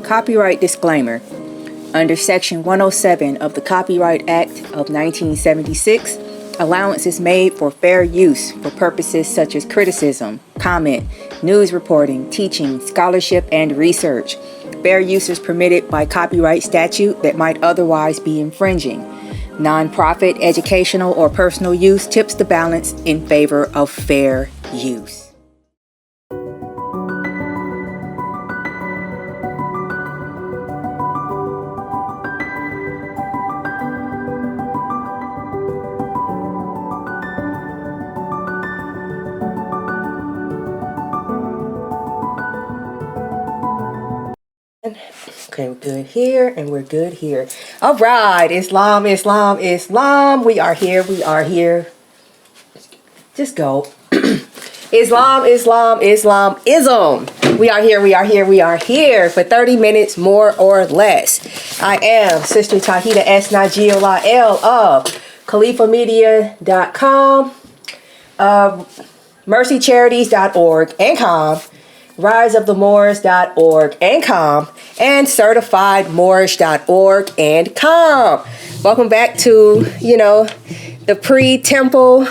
Copyright disclaimer. Under Section 107 of the Copyright Act of 1976, allowance is made for fair use for purposes such as criticism, comment, news reporting, teaching, scholarship, and research. Fair use is permitted by copyright statute that might otherwise be infringing. Non-profit, educational, or personal use tips the balance in favor of fair use. Okay, we're good here and we're good here. All right, Islam. We are here. Just go. Islam. We are here for 30 minutes more or less. I am Sister Tahita S. Najiola L of CalifaMedia.com, mrcicharities.org and com, riseofthemoors.org and com, and certifiedmoorish.org and com. Welcome back to, the pre-temple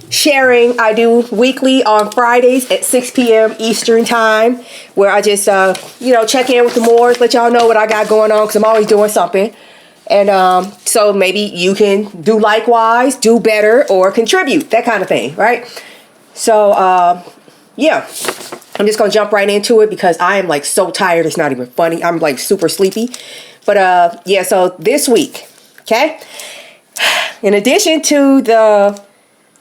sharing I do weekly on Fridays at 6 p.m. Eastern time, where I just, check in with the Moors, let y'all know what I got going on, because I'm always doing something. And so maybe you can do likewise, do better, or contribute, that kind of thing, right? So, yeah, I'm just going to jump right into it because I am like so tired. It's not even funny. I'm like super sleepy. But yeah, so this week, okay, in addition to the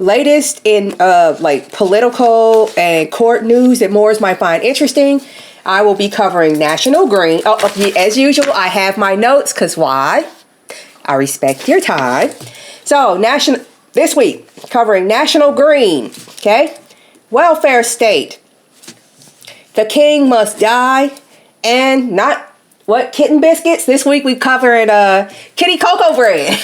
latest in like political and court news that Moors might find interesting, I will be covering National Green. As usual, I have my notes because why? I respect your time. So this week, covering National Green, okay? Welfare state. The king must die, and not kitten biscuits. This week we covering kitty cocoa bread.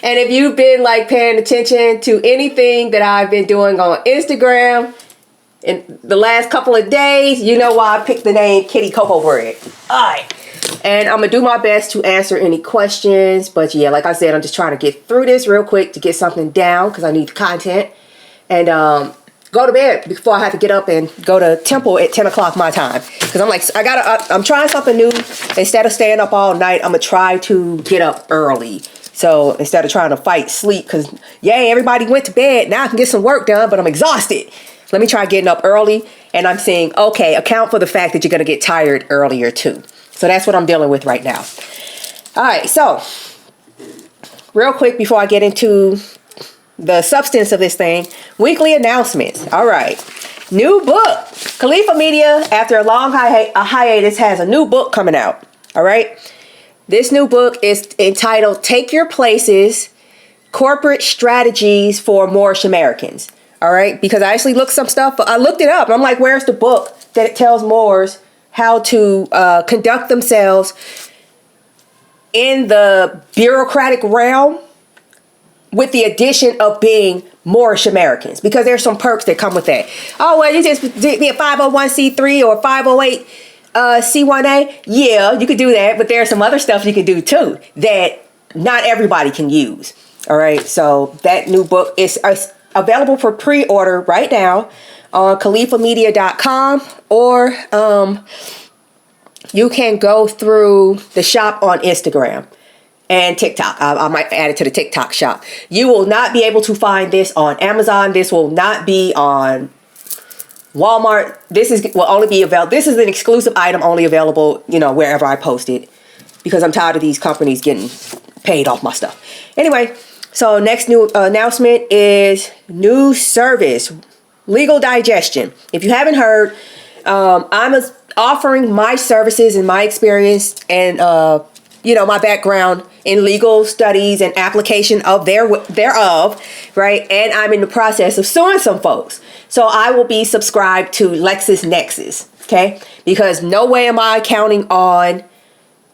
And if you've been like paying attention to anything that I've been doing on Instagram in the last couple of days, you know why I picked the name kitty cocoa bread. All right. And I'm gonna do my best to answer any questions, but yeah, like I said, I'm just trying to get through this real quick to get something down because I need the content. And go to bed before I have to get up and go to temple at 10 o'clock my time. Because I'm like, I'm trying something new. Instead of staying up all night, I'm going to try to get up early. So instead of trying to fight sleep, because yay, everybody went to bed. Now I can get some work done, but I'm exhausted. Let me try getting up early. And I'm saying, okay, account for the fact that you're going to get tired earlier too. So that's what I'm dealing with right now. All right, so real quick before I get into the substance of this thing, weekly announcements. All right, new book. Califa Media, after a long hiatus, has a new book coming out. All right, this new book is entitled "Take Your Places: Corporate Strategies for Moorish Americans." All right, because I actually looked some stuff. I looked it up. I'm like, where's the book that tells Moors how to conduct themselves in the bureaucratic realm, with the addition of being Moorish Americans, because there's some perks that come with that. Oh, well, you just be a 501c3 or 508 C1A. Yeah, you could do that, but there's some other stuff you can do too that not everybody can use. All right, so that new book is available for pre-order right now on CalifaMedia.com, or you can go through the shop on Instagram and TikTok. I might add it to the TikTok shop. You will not be able to find this on Amazon. This will not be on Walmart. This will only be available. This is an exclusive item only available, wherever I post it, because I'm tired of these companies getting paid off my stuff. Anyway, so next new announcement is new service, Legal Digestion. If you haven't heard, I'm offering my services and my experience and my background in legal studies and application of thereof, right? And I'm in the process of suing some folks. So I will be subscribed to LexisNexis, okay? Because no way am I counting on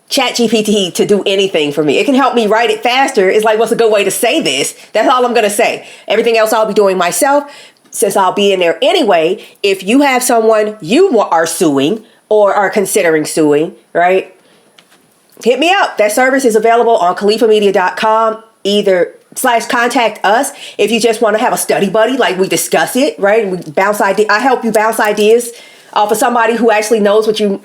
ChatGPT to do anything for me. It can help me write it faster. It's like, what's a good way to say this? That's all I'm going to say. Everything else I'll be doing myself, since I'll be in there anyway. If you have someone you are suing, or are considering suing, right? Hit me up. That service is available on califamedia.com, either /contact us if you just want to have a study buddy, like we discuss it, right? We bounce ideas. I help you bounce ideas off of somebody who actually knows what you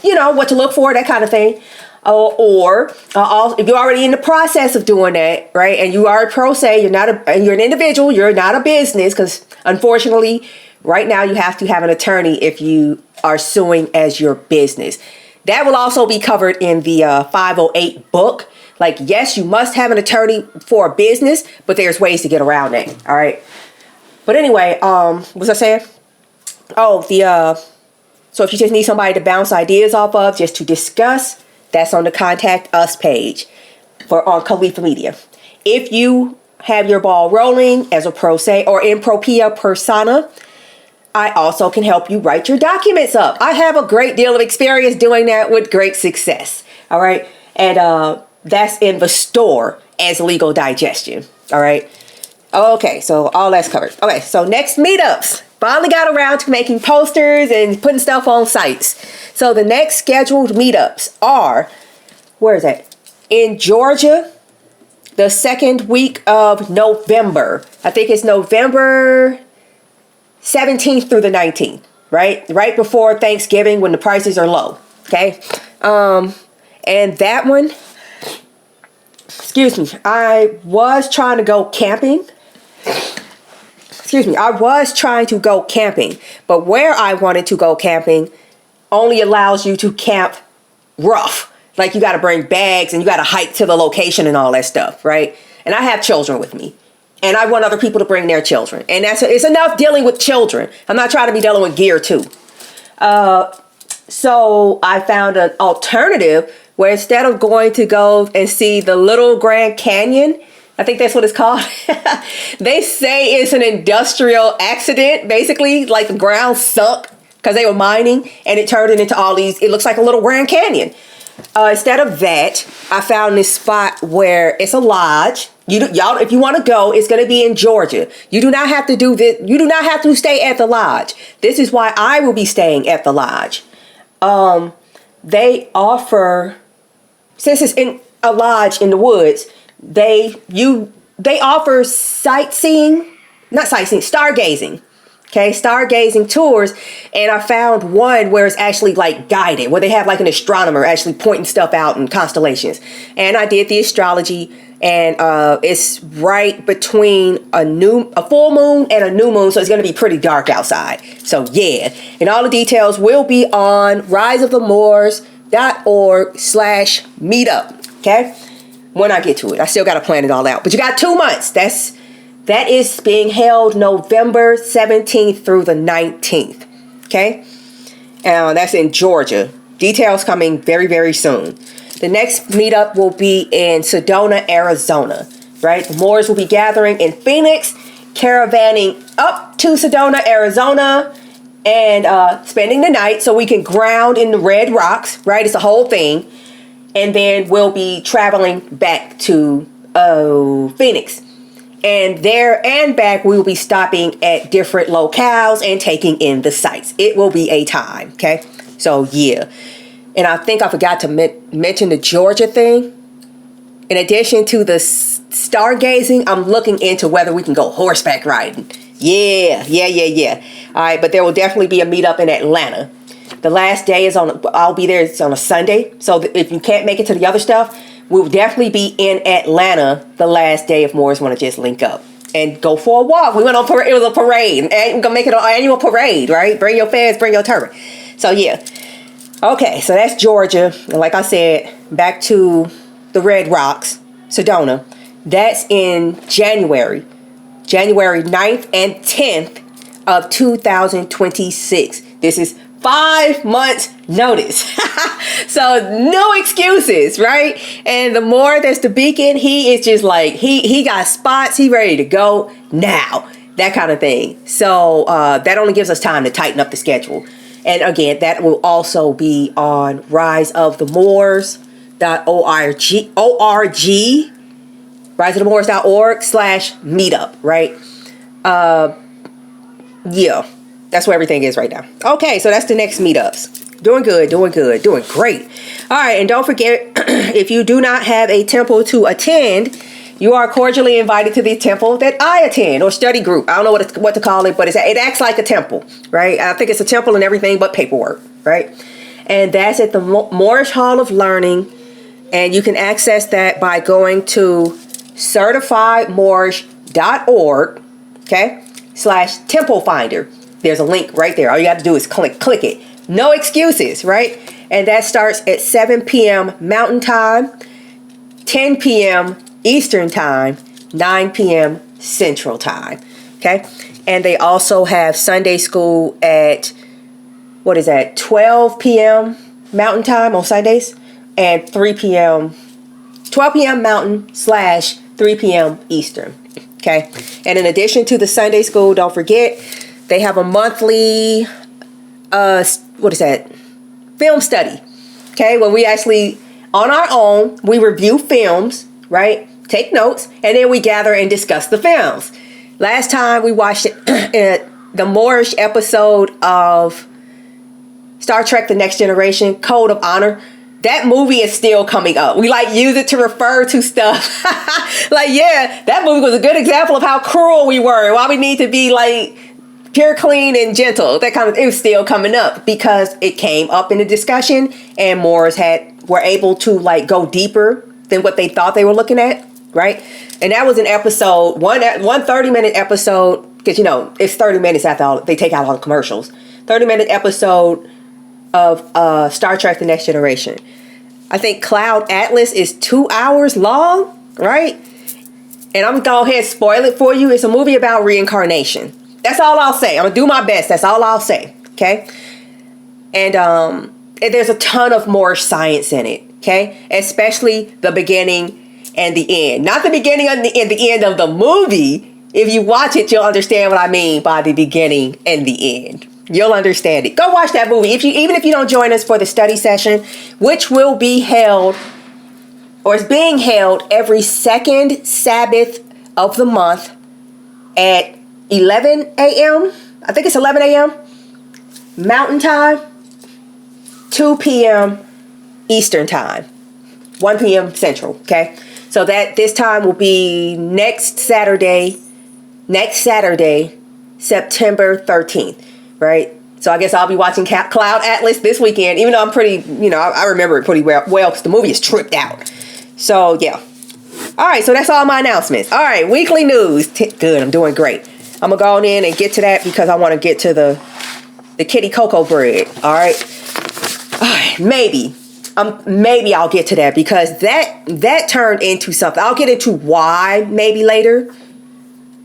know, what to look for, that kind of thing. Or if you're already in the process of doing that, right, and you are a pro se, you're an individual, you're not a business, because unfortunately, right now you have to have an attorney if you are suing as your business. That will also be covered in the 508 book. Like, yes, you must have an attorney for a business, but there's ways to get around that. All right. But anyway, what was I saying? Oh, so if you just need somebody to bounce ideas off of, just to discuss, that's on the Contact Us page on Califa Media. If you have your ball rolling as a pro se or in propria persona, I also can help you write your documents up. I have a great deal of experience doing that with great success. All right. And that's in the store as Legal Digestion. All right. Okay. So all that's covered. Okay. So next meetups. Finally got around to making posters and putting stuff on sites. So the next scheduled meetups are, where is that? In Georgia, the second week of November. I think it's November 17th through the 19th, right? Right before Thanksgiving when the prices are low. Okay. And that one, excuse me, I was trying to go camping. I was trying to go camping, but where I wanted to go camping only allows you to camp rough. Like, you got to bring bags and you got to hike to the location and all that stuff, right? And I have children with me, and I want other people to bring their children. And it's enough dealing with children. I'm not trying to be dealing with gear too. So I found an alternative where instead of going to go and see the Little Grand Canyon, I think that's what it's called. They say it's an industrial accident, basically, like the ground sunk because they were mining and it turned it into all these, it looks like a little Grand Canyon. Instead of that, I found this spot where it's a lodge. Y'all, if you want to go, it's going to be in Georgia. You do not have to do this. You do not have to stay at the lodge. This is why I will be staying at the lodge. They offer, since it's in a lodge in the woods, they offer stargazing. Okay, stargazing tours. And I found one where it's actually like guided, where they have like an astronomer actually pointing stuff out in constellations. And I did the astrology, and it's right between a full moon and a new moon, so it's going to be pretty dark outside. So yeah, and all the details will be on riseofthemoors.org/meetup. Okay. When I get to it, I still got to plan it all out. But you got 2 months. That is being held November 17th through the 19th. Okay? That's in Georgia. Details coming very, very soon. The next meetup will be in Sedona, Arizona. Right? The Moors will be gathering in Phoenix, caravanning up to Sedona, Arizona, and spending the night so we can ground in the Red Rocks. Right? It's a whole thing. And then we'll be traveling back to Phoenix. And there and back, we will be stopping at different locales and taking in the sights. It will be a time, okay? So, yeah. And I think I forgot to mention the Georgia thing. In addition to the stargazing, I'm looking into whether we can go horseback riding. Yeah. All right, but there will definitely be a meetup in Atlanta. The last day is I'll be there. It's on a Sunday. So if you can't make it to the other stuff, we'll definitely be in Atlanta the last day if Moors want to just link up and go for a walk. We went on it was a parade. And we're going to make it an annual parade, right? Bring your fans, bring your turban. So yeah. Okay, so that's Georgia. And like I said, back to the Red Rocks, Sedona. That's in January 9th and 10th of 2026. This is 5 months notice. So no excuses, right? And the more that's the beacon, he is just like, he got spots, he ready to go now, that kind of thing. So that only gives us time to tighten up the schedule. And again, that will also be on riseofthemoors.org, riseofthemoors.org/meetup, right? Yeah. That's where everything is right now. Okay, so that's the next meetups. Doing good, doing good, doing great. All right, and don't forget, if you do not have a temple to attend, you are cordially invited to the temple that I attend, or study group. I don't know what to call it, but it acts like a temple, right? I think it's a temple and everything but paperwork, right? And that's at the Moorish Hall of Learning, and you can access that by going to certifiedmoorish.org, okay, /temple finder. There's a link right there. All you have to do is click it. No excuses, right? And that starts at 7 p.m. Mountain Time, 10 p.m. Eastern Time, 9 p.m. Central Time, okay? And they also have Sunday school at, 12 p.m. Mountain Time on Sundays, and 12 p.m. Mountain / 3 p.m. Eastern, okay? And in addition to the Sunday school, don't forget, they have a monthly, film study, okay? Where we actually, on our own, we review films, right? Take notes, and then we gather and discuss the films. Last time we watched the Moorish episode of Star Trek The Next Generation, Code of Honor. That movie is still coming up. We use it to refer to stuff. That movie was a good example of how cruel we were. Why we need to be pure, clean, and gentle. That kind of it was still coming up because it came up in the discussion, and Moors were able to go deeper than what they thought they were looking at, right? And that was an episode, one 30-minute episode, because it's 30 minutes after they take out all the commercials. 30-minute episode of Star Trek: The Next Generation. I think Cloud Atlas is 2 hours long, right? And I'm gonna go ahead and spoil it for you. It's a movie about reincarnation. That's all I'll say. I'm gonna do my best. That's all I'll say. Okay. And there's a ton of Moorish science in it. Okay, especially the beginning and the end. Not the beginning and the end of the movie. If you watch it, you'll understand what I mean by the beginning and the end. You'll understand it. Go watch that movie. Even if you don't join us for the study session, which will be held, or is being held every second Sabbath of the month at 11 a.m. I think it's 11 a.m. Mountain Time, 2 p.m. Eastern Time, 1 p.m. Central, okay? So that this time will be next Saturday, September 13th, right? So I guess I'll be watching Cloud Atlas this weekend, even though I'm pretty, I remember it pretty well because the movie is tripped out. So, yeah. All right, so that's all my announcements. All right, weekly news. Good, I'm doing great. I'm going to go on in and get to that because I want to get to the kitty cocoa bread, all right? Maybe I'll get to that because that turned into something. I'll get into why maybe later.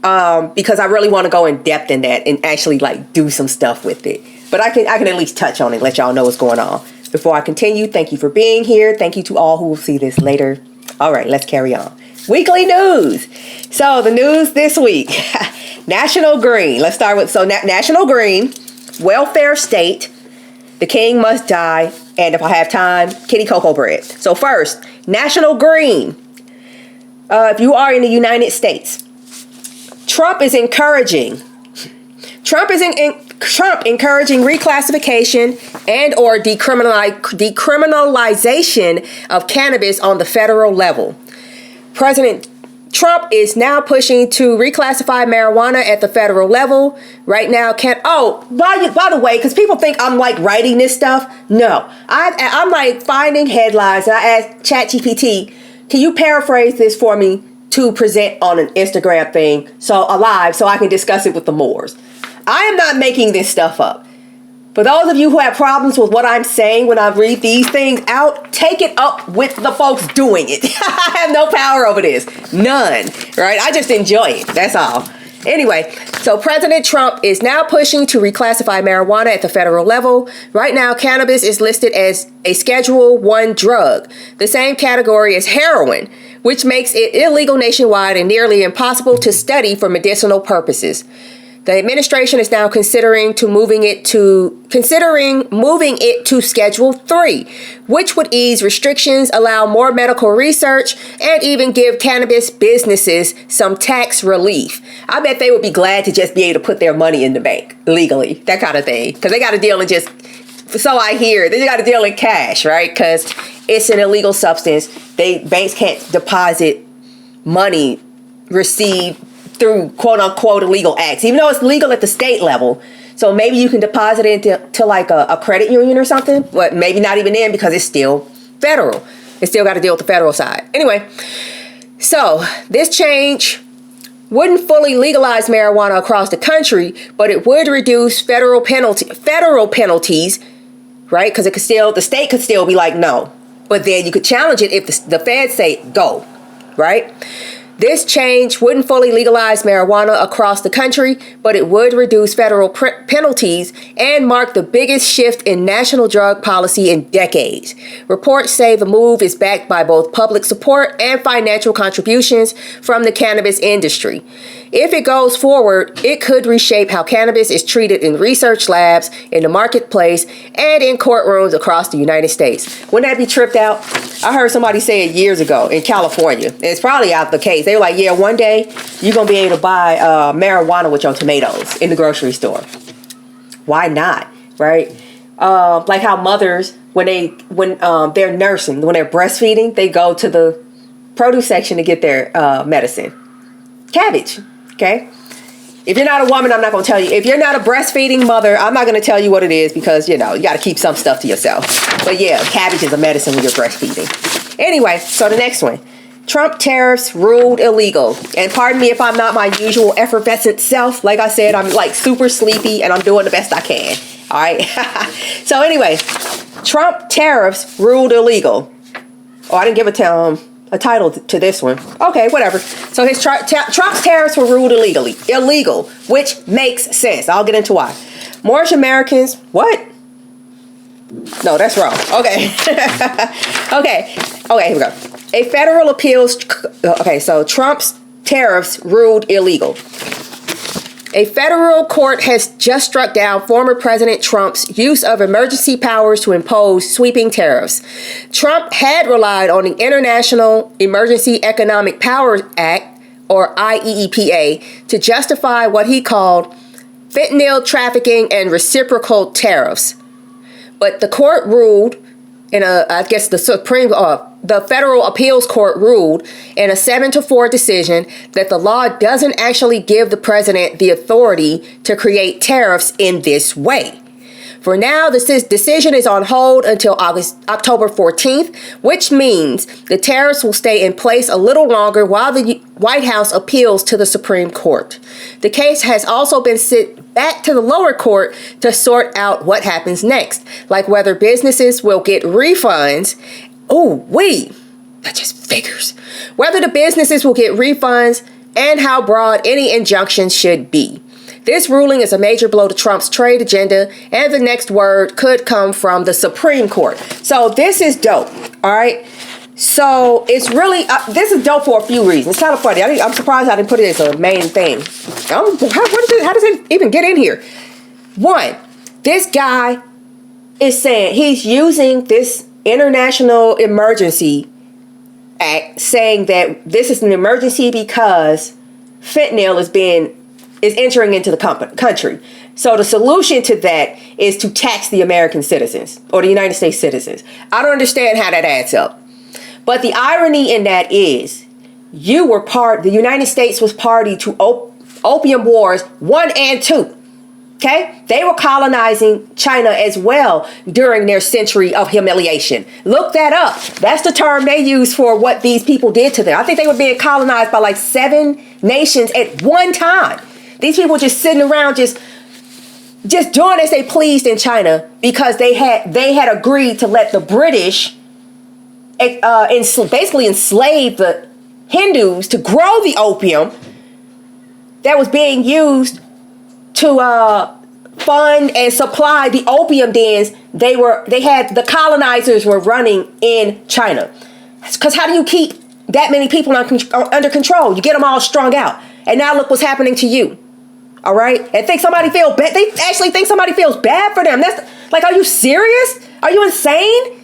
Because I really want to go in depth in that and actually do some stuff with it. But I can at least touch on it, let y'all know what's going on. Before I continue, thank you for being here. Thank you to all who will see this later. All right, let's carry on. Weekly news. So the news this week, National Green. Let's start with, National Green, welfare state, the king must die, and if I have time, kitty cocoa bread. So first, National Green. If you are in the United States, Trump encouraging reclassification and or decriminalization of cannabis on the federal level. President Trump is now pushing to reclassify marijuana at the federal level. Right now, by the way, because people think I'm writing this stuff. No, I'm finding headlines, and I asked ChatGPT, can you paraphrase this for me to present on an Instagram thing, so I can discuss it with the Moors. I am not making this stuff up. For those of you who have problems with what I'm saying when I read these things out, take it up with the folks doing it. I have no power over this. None. Right? I just enjoy it. That's all. Anyway, so President Trump is now pushing to reclassify marijuana at the federal level. Right now, cannabis is listed as a Schedule I drug, the same category as heroin, which makes it illegal nationwide and nearly impossible to study for medicinal purposes. The administration is now considering moving it to Schedule 3, which would ease restrictions, allow more medical research, and even give cannabis businesses some tax relief. I bet they would be glad to just be able to put their money in the bank legally, that kind of thing, because they got to deal in just So I hear. Then you got to deal in cash, right? Because it's an illegal substance. Banks can't deposit money received through quote unquote illegal acts, even though it's legal at the state level. So maybe you can deposit it into like a credit union or something, but maybe not even then because it's still federal. It's still got to deal with the federal side. Anyway, so this change wouldn't fully legalize marijuana across the country, but it would reduce federal penalties, right? Because the state could still be like, no. But then you could challenge it if the feds say go, right? This change wouldn't fully legalize marijuana across the country, but it would reduce federal penalties and mark the biggest shift in national drug policy in decades. Reports say the move is backed by both public support and financial contributions from the cannabis industry. If it goes forward, it could reshape how cannabis is treated in research labs, in the marketplace, and in courtrooms across the United States. Wouldn't that be tripped out? I heard somebody say it years ago in California, and it's probably out the case. They were like, yeah, one day you're going to be able to buy marijuana with your tomatoes in the grocery store. Why not, right? Like how mothers, when they're nursing, when they're breastfeeding, they go to the produce section to get their medicine. Cabbage. Okay. If you're not a woman, I'm not going to tell you. If you're not a breastfeeding mother, I'm not going to tell you what it is because, you got to keep some stuff to yourself. But yeah, cabbage is a medicine when you're breastfeeding. Anyway, so the next one. Trump tariffs ruled illegal. And pardon me if I'm not my usual effervescent self. Like I said, I'm like super sleepy and I'm doing the best I can. All right. So anyway, Trump tariffs ruled illegal. Oh, I didn't give a title to this one. Okay, whatever. So his Trump's tariffs were ruled illegal, which makes sense. I'll get into why. Moorish Americans, what? No, that's wrong. Okay. Okay, here we go. A federal appeals, so Trump's tariffs ruled illegal. A federal court has just struck down former President Trump's use of emergency powers to impose sweeping tariffs. Trump had relied on the International Emergency Economic Powers Act, or IEEPA, to justify what he called fentanyl trafficking and reciprocal tariffs. But the court ruled, the Federal Appeals Court ruled in a 7-4 decision that the law doesn't actually give the president the authority to create tariffs in this way. For now, this decision is on hold until October 14th, which means the tariffs will stay in place a little longer while the White House appeals to the Supreme Court. The case has also been sent back to the lower court to sort out what happens next, like whether businesses will get refunds. That just figures. Whether the businesses will get refunds and how broad any injunctions should be. This ruling is a major blow to Trump's trade agenda, and the next word could come from the Supreme Court. So this is dope, all right? So it's really, this is dope for a few reasons. It's kind of funny. I'm surprised I didn't put it as a main thing. How does it even get in here? One, this guy is saying he's using this International Emergency Act, saying that this is an emergency because fentanyl is entering into the country. So the solution to that is to tax the American citizens or the United States citizens. I don't understand how that adds up. But the irony in that is the United States was party to opium wars 1 and 2. Okay? They were colonizing China as well during their century of humiliation. Look that up. That's the term they use for what these people did to them. I think they were being colonized by like 7 nations at one time. These people just sitting around just doing as they pleased in China because they had agreed to let the British basically enslave the Hindus to grow the opium that was being used to fund and supply the opium dens the colonizers were running in China. Because how do you keep that many people under control? You get them all strung out. And now look what's happening to you. All right? And think somebody feels bad. They actually think somebody feels bad for them. That's like, are you serious? Are you insane?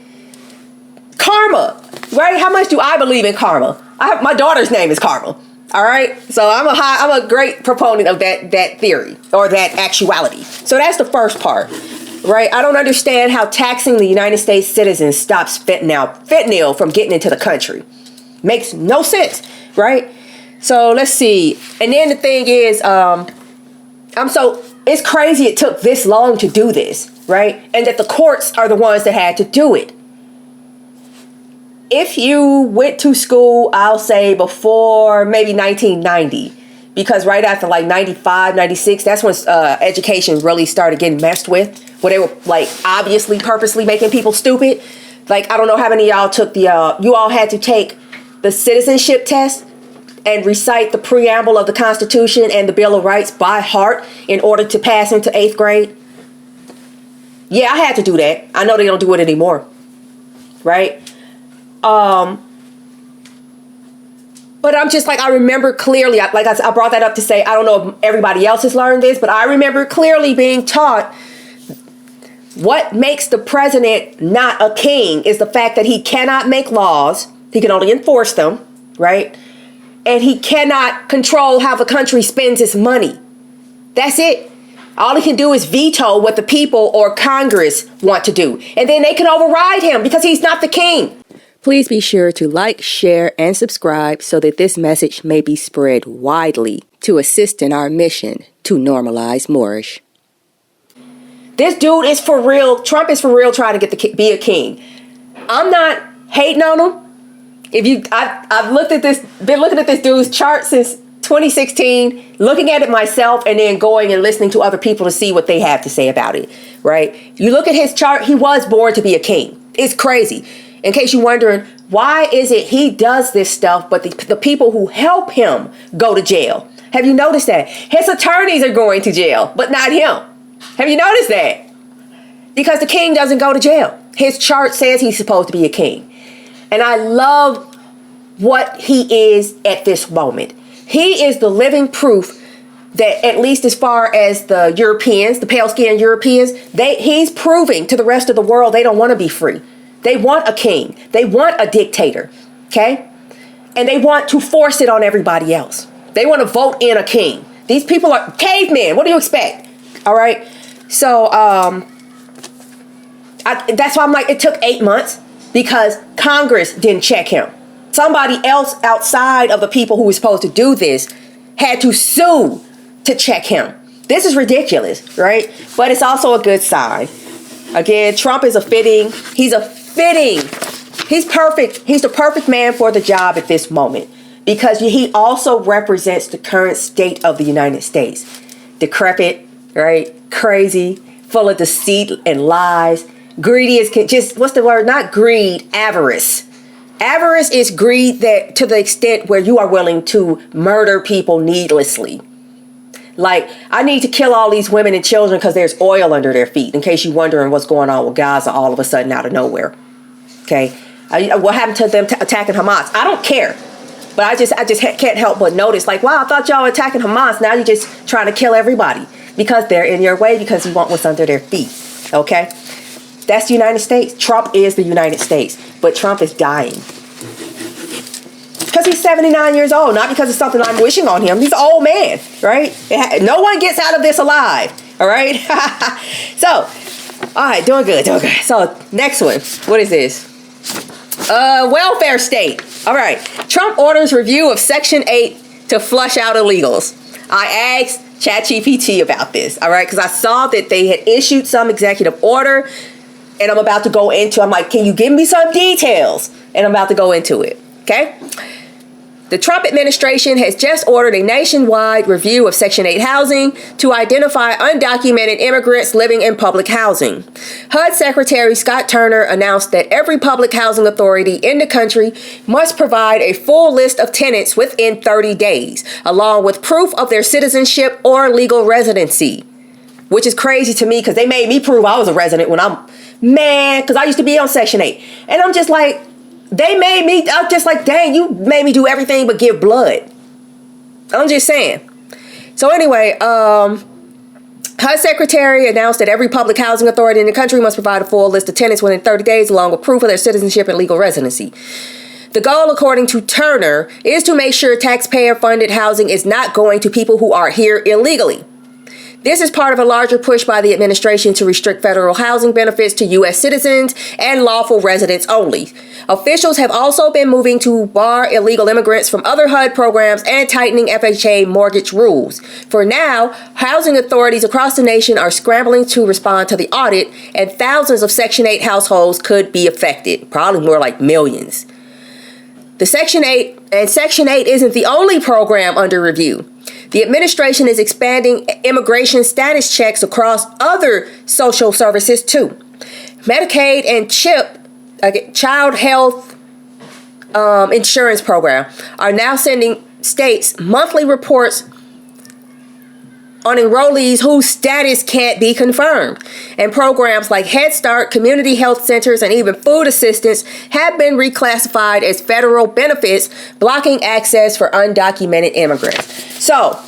Karma, right? How much do I believe in karma? My daughter's name is Karma. All right, so I'm a great proponent of that theory or that actuality. So that's the first part. right? I don't understand how taxing the United States citizens stops fentanyl from getting into the country. Makes no sense, right? So let's see. And then the thing is, it's crazy it took this long to do this, right? And that the courts are the ones that had to do it. If you went to school, I'll say before maybe 1990, because right after like 95, 96, that's when education really started getting messed with, where they were like obviously purposely making people stupid. Like, I don't know how many of y'all took you all had to take the citizenship test and recite the preamble of the Constitution and the Bill of Rights by heart in order to pass into 8th grade. Yeah, I had to do that. I know they don't do it anymore, right? But I'm just like, I remember clearly, I brought that up to say, I don't know if everybody else has learned this, but I remember clearly being taught what makes the president not a king is the fact that he cannot make laws. He can only enforce them, right? And he cannot control how the country spends its money. That's it. All he can do is veto what the people or Congress want to do. And then they can override him because he's not the king. Please be sure to like, share, and subscribe so that this message may be spread widely to assist in our mission to normalize Moorish. This dude is for real. Trump is for real trying to be a king. I'm not hating on him. I've been looking at this dude's chart since 2016, looking at it myself, and then going and listening to other people to see what they have to say about it, right? You look at his chart, he was born to be a king. It's crazy. In case you're wondering, why is it he does this stuff, but the people who help him go to jail? Have you noticed that? His attorneys are going to jail, but not him. Have you noticed that? Because the king doesn't go to jail. His chart says he's supposed to be a king. And I love what he is at this moment. He is the living proof that, at least as far as the Europeans, the pale-skinned Europeans, he's proving to the rest of the world they don't want to be free. They want a king. They want a dictator. Okay? And they want to force it on everybody else. They want to vote in a king. These people are cavemen. What do you expect? All right? So, that's why I'm like, it took 8 months because Congress didn't check him. Somebody else outside of the people who were supposed to do this had to sue to check him. This is ridiculous, right? But it's also a good sign. Again, Trump is he's perfect. He's the perfect man for the job at this moment because he also represents the current state of the United States. Decrepit, right? Crazy, full of deceit and lies. Greedy is just, what's the word? Not greed, avarice. Avarice is greed that to the extent where you are willing to murder people needlessly. Like, I need to kill all these women and children because there's oil under their feet, in case you're wondering what's going on with Gaza all of a sudden out of nowhere. Okay? What happened to them attacking Hamas? I don't care. But I just can't help but notice, like, wow, I thought y'all were attacking Hamas. Now you're just trying to kill everybody because they're in your way because you want what's under their feet. Okay? That's the United States. Trump is the United States. But Trump is dying. Because he's 79 years old. Not because it's something I'm wishing on him. He's an old man. Right? No one gets out of this alive. All right? So, all right. Doing good. So, next one. What is this? Welfare state. All right. Trump orders review of Section 8 to flush out illegals. I asked ChatGPT about this. All right? Because I saw that they had issued some executive order. And I'm about to go into, I'm like, can you give me some details? And I'm about to go into it, okay? The Trump administration has just ordered a nationwide review of Section 8 housing to identify undocumented immigrants living in public housing. HUD Secretary Scott Turner announced that every public housing authority in the country must provide a full list of tenants within 30 days, along with proof of their citizenship or legal residency. Which is crazy to me because they made me prove I was a resident when because I used to be on Section 8. And I'm just like, I'm just like, dang, you made me do everything but give blood. I'm just saying. So anyway, HUD Secretary announced that every public housing authority in the country must provide a full list of tenants within 30 days along with proof of their citizenship and legal residency. The goal, according to Turner, is to make sure taxpayer-funded housing is not going to people who are here illegally. This is part of a larger push by the administration to restrict federal housing benefits to U.S. citizens and lawful residents only. Officials have also been moving to bar illegal immigrants from other HUD programs and tightening FHA mortgage rules. For now, housing authorities across the nation are scrambling to respond to the audit, and thousands of Section 8 households could be affected, probably more like millions. The Section 8 isn't the only program under review. The administration is expanding immigration status checks across other social services too. Medicaid and CHIP, Child Health Insurance Program, are now sending states monthly reports on enrollees whose status can't be confirmed. And programs like Head Start, community health centers, and even food assistance have been reclassified as federal benefits, blocking access for undocumented immigrants. So,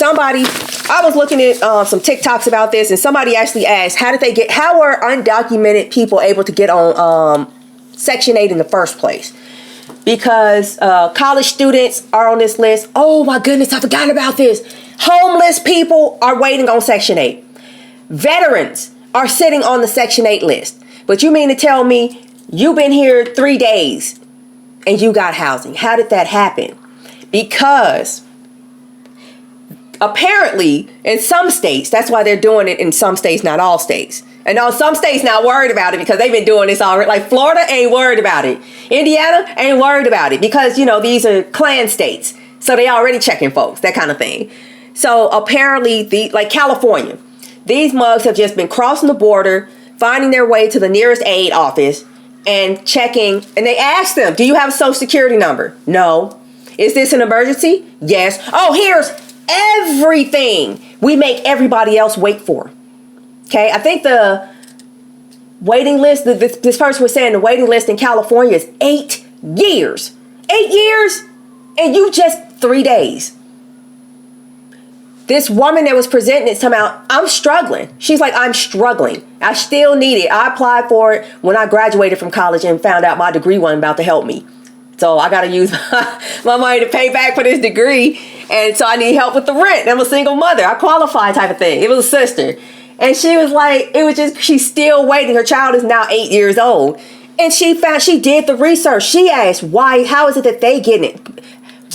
I was looking at some TikToks about this, and somebody actually asked, how are undocumented people able to get on Section 8 in the first place? Because college students are on this list. Oh my goodness, I forgot about this. Homeless people are waiting on Section 8. Veterans are sitting on the Section 8 list. But you mean to tell me you've been here 3 days and you got housing? How did that happen? Because apparently in some states, that's why they're doing it in some states, not all states. And some states not worried about it because they've been doing this already. Like Florida ain't worried about it. Indiana ain't worried about it because, these are Klan states. So they already checking folks, that kind of thing. So apparently, like California, these mugs have just been crossing the border, finding their way to the nearest aid office and checking. And they ask them, do you have a social security number? No. Is this an emergency? Yes. Oh, here's everything we make everybody else wait for. Okay, I think the waiting list, this person was saying the waiting list in California is 8 years. 8 years? And you just 3 days. This woman that was presenting it somehow, I'm struggling. She's like, I'm struggling. I still need it. I applied for it when I graduated from college and found out my degree wasn't about to help me. So I got to use my money to pay back for this degree. And so I need help with the rent. I'm a single mother. I qualify type of thing. It was a sister. And she was like, she's still waiting. Her child is now 8 years old. And she did the research. She asked, how is it that they getting it?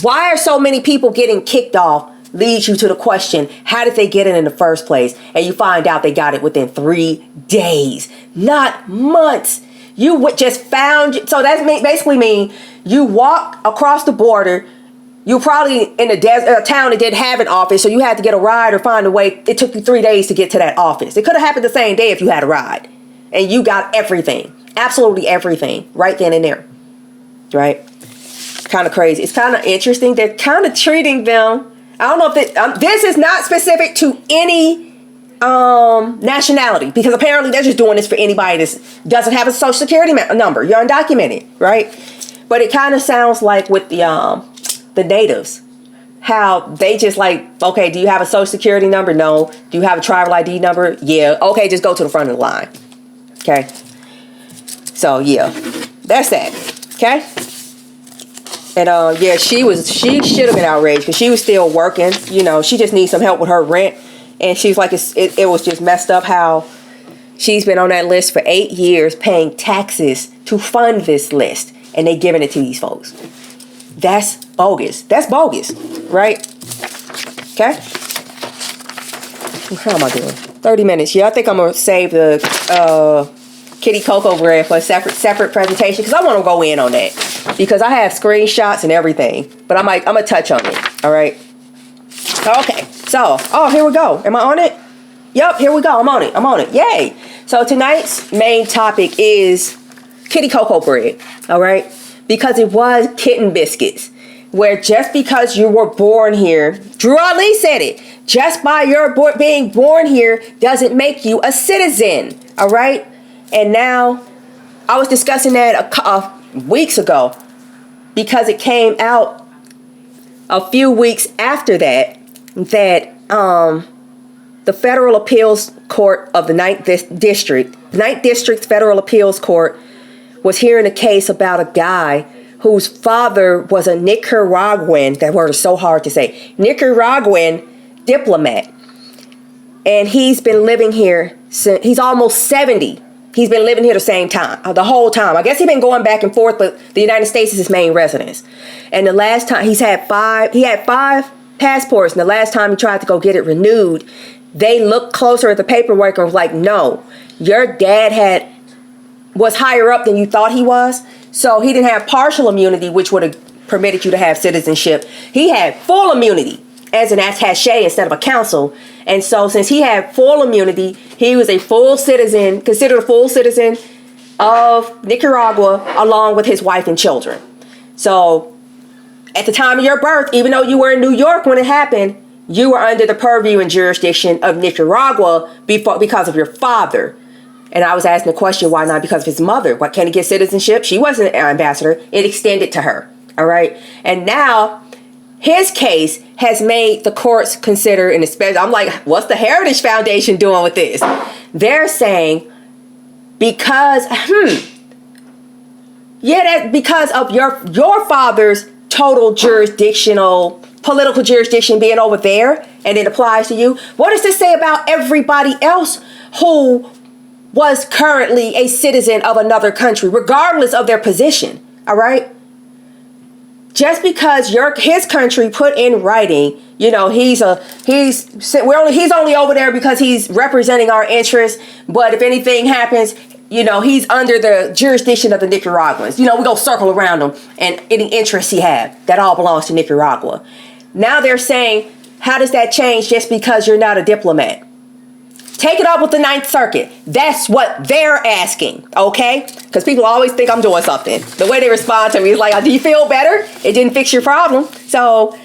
Why are so many people getting kicked off? Leads you to the question, how did they get it in the first place? And you find out they got it within 3 days, not months. You just found, so that basically mean you walk across the border. You probably in a town that didn't have an office, so you had to get a ride or find a way. It took you 3 days to get to that office. It could have happened the same day if you had a ride. And you got everything, absolutely everything, right then and there. Right? Kind of crazy. It's kind of interesting. They're kind of treating them. I don't know if this is not specific to any nationality, because apparently they're just doing this for anybody that doesn't have a social security number. You're undocumented, right? But it kind of sounds like with the natives, how they just like, okay, do you have a social security number? No. Do you have a tribal ID number? Yeah. Okay, just go to the front of the line. Okay. So yeah, that's that. Okay. And yeah, she should have been outraged because she was still working. She just needs some help with her rent. And she's like, it was just messed up how she's been on that list for 8 years paying taxes to fund this list. And they giving it to these folks. That's bogus. That's bogus, right? Okay. How am I doing? 30 minutes. Yeah, I think I'm going to save the kitty cocoa bread for a separate presentation because I want to go in on that. Because I have screenshots and everything. But I'm going to touch on it. All right. Okay. So, here we go. Am I on it? Yep, here we go. I'm on it. Yay. So tonight's main topic is kitty cocoa bread. All right. Because it was kitten biscuits. Where just because you were born here, Drew Ali said it, just by your being born here doesn't make you a citizen. All right. And now I was discussing that weeks ago because it came out a few weeks after that the Federal Appeals Court of the 9th District Federal Appeals Court was hearing a case about a guy whose father was a Nicaraguan, that word is so hard to say, Nicaraguan diplomat. And he's been living here since he's almost 70. He's been living here the same time, the whole time. I guess he's been going back and forth, but the United States is his main residence. And the last time he had five passports. And the last time he tried to go get it renewed, they looked closer at the paperwork and was like, no, your dad was higher up than you thought he was. So he didn't have partial immunity, which would have permitted you to have citizenship. He had full immunity as an attaché instead of a consul. And so since he had full immunity, he was a full citizen, considered a full citizen of Nicaragua, along with his wife and children. So at the time of your birth, even though you were in New York when it happened, you were under the purview and jurisdiction of Nicaragua because of your father. And I was asking the question, why not because of his mother? Why can't he get citizenship? She wasn't an ambassador. It extended to her. All right. And now his case has made the courts consider, and especially, I'm like, what's the Heritage Foundation doing with this? They're saying because of your father's total political jurisdiction being over there, and it applies to you. What does this say about everybody else who was currently a citizen of another country, regardless of their position? All right. Just because his country put in writing, he's only over there because he's representing our interests. But if anything happens, he's under the jurisdiction of the Nicaraguans. We go circle around him, and any interests he have, that all belongs to Nicaragua. Now they're saying, how does that change just because you're not a diplomat? Take it up with the Ninth Circuit. That's what they're asking, okay? Because people always think I'm doing something. The way they respond to me is like, do you feel better? It didn't fix your problem. So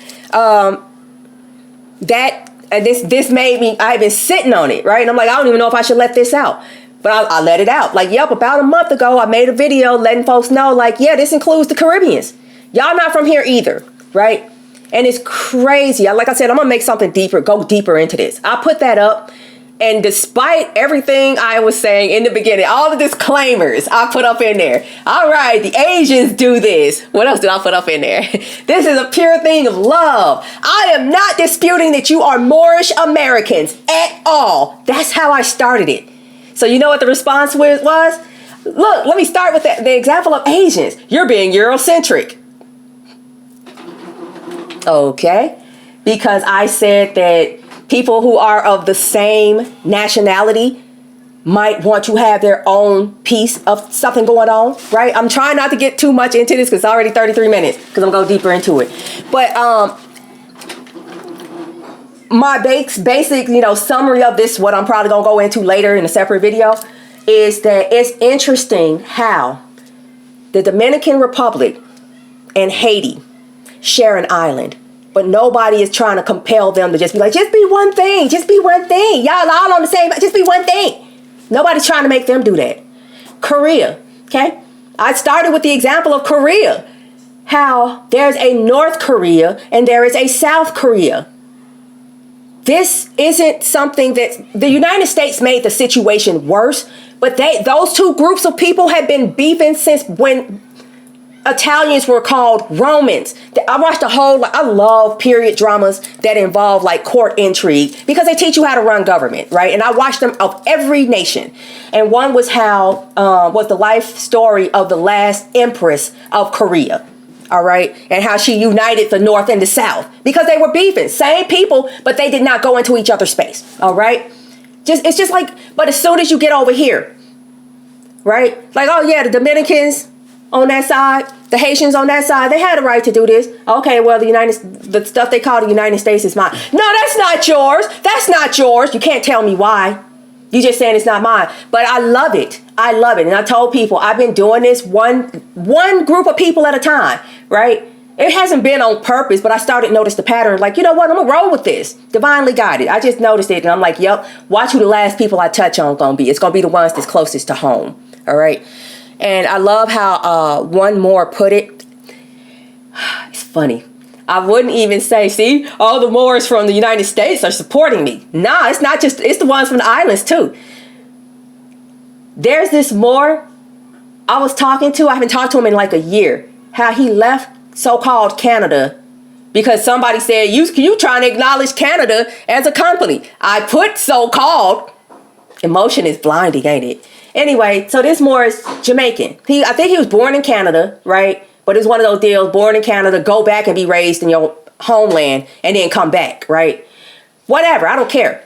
this made me, I've been sitting on it, right? And I'm like, I don't even know if I should let this out. But I let it out. Like, yep, about a month ago, I made a video letting folks know, like, yeah, this includes the Caribbeans. Y'all not from here either, right? And it's crazy. Like I said, I'm going to make something deeper, go deeper into this. I put that up. And despite everything I was saying in the beginning, all the disclaimers I put up in there. All right, the Asians do this. What else did I put up in there? This is a pure thing of love. I am not disputing that you are Moorish Americans at all. That's how I started it. So you know what the response was? Look, let me start with the example of Asians. You're being Eurocentric. Okay, because I said that people who are of the same nationality might want to have their own piece of something going on, right? I'm trying not to get too much into this because it's already 33 minutes because I'm going to go deeper into it. But my basic, summary of this, what I'm probably going to go into later in a separate video, is that it's interesting how the Dominican Republic and Haiti share an island. But nobody is trying to compel them to just be like, just be one thing. Just be one thing. Y'all all on the same, just be one thing. Nobody's trying to make them do that. Korea, okay? I started with the example of Korea. How there's a North Korea and there is a South Korea. This isn't something that the United States made the situation worse. But those two groups of people have been beefing since when Italians were called Romans. I watched I love period dramas that involve like court intrigue because they teach you how to run government, right? And I watched them of every nation. And one was was the life story of the last empress of Korea. All right. And how she united the North and the South because they were beefing. Same people, but they did not go into each other's space. All right. It's just like, but as soon as you get over here, right? Like, oh yeah, the Dominicans on that side, the Haitians on that side, they had a right to do this. Okay, well, the stuff they call the United States is mine. No, that's not yours. That's not yours. You can't tell me why. You just saying it's not mine. But I love it. I love it. And I told people I've been doing this one group of people at a time, right? It hasn't been on purpose, but I started to notice the pattern. Like, you know what? I'm going to roll with this. Divinely guided. I just noticed it. And I'm like, yep, watch who the last people I touch on going to be. It's going to be the ones that's closest to home. All right. And I love how one more put it. It's funny. I wouldn't even say, see, all the Moors from the United States are supporting me. Nah, it's not just, it's the ones from the islands too. There's this Moor I haven't talked to him in like a year. How he left so-called Canada because somebody said, you trying to acknowledge Canada as a company. I put so-called. Emotion is blinding, ain't it? Anyway, so this Moor is Jamaican. I think he was born in Canada, right? But it's one of those deals, born in Canada, go back and be raised in your homeland and then come back, right? Whatever, I don't care.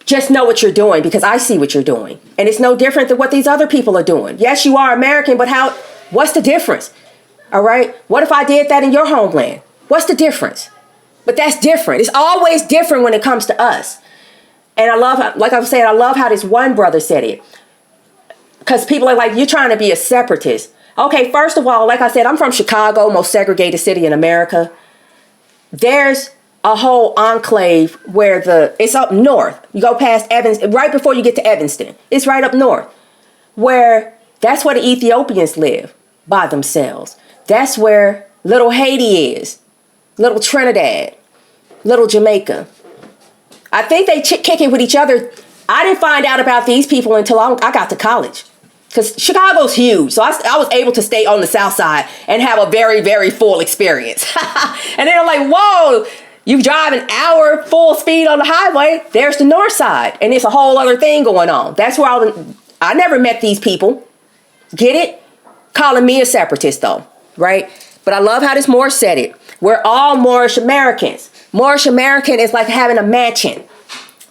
Just know what you're doing because I see what you're doing. And it's no different than what these other people are doing. Yes, you are American, but what's the difference? All right? What if I did that in your homeland? What's the difference? But that's different. It's always different when it comes to us. And I love, like I was saying, I love how this one brother said it. Because people are like, you're trying to be a separatist. Okay, first of all, like I said, I'm from Chicago, most segregated city in America. There's a whole enclave where it's up north. You go past Evanston, right before you get to Evanston. It's right up north. That's where the Ethiopians live by themselves. That's where little Haiti is. Little Trinidad. Little Jamaica. I think they kick it with each other. I didn't find out about these people until I got to college. Because Chicago's huge. So I was able to stay on the south side and have a very, very full experience. And then I'm like, whoa, you drive an hour full speed on the highway. There's the north side. And it's a whole other thing going on. That's where I never met these people. Get it? Calling me a separatist though, right? But I love how this Moor said it. We're all Moorish Americans. Moorish American is like having a mansion.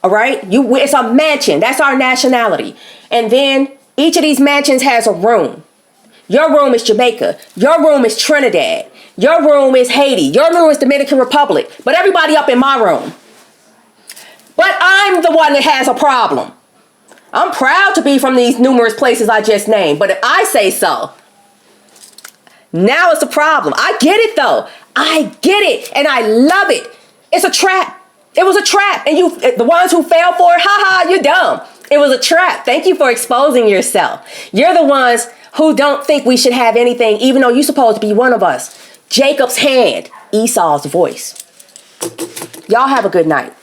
All right? It's a mansion. That's our nationality. And then each of these mansions has a room. Your room is Jamaica. Your room is Trinidad. Your room is Haiti. Your room is Dominican Republic. But everybody up in my room. But I'm the one that has a problem. I'm proud to be from these numerous places I just named. But if I say so, now it's a problem. I get it though. I get it. And I love it. It's a trap. It was a trap. And the ones who fell for it, haha, you're dumb. It was a trap. Thank you for exposing yourself. You're the ones who don't think we should have anything, even though you're supposed to be one of us. Jacob's hand, Esau's voice. Y'all have a good night.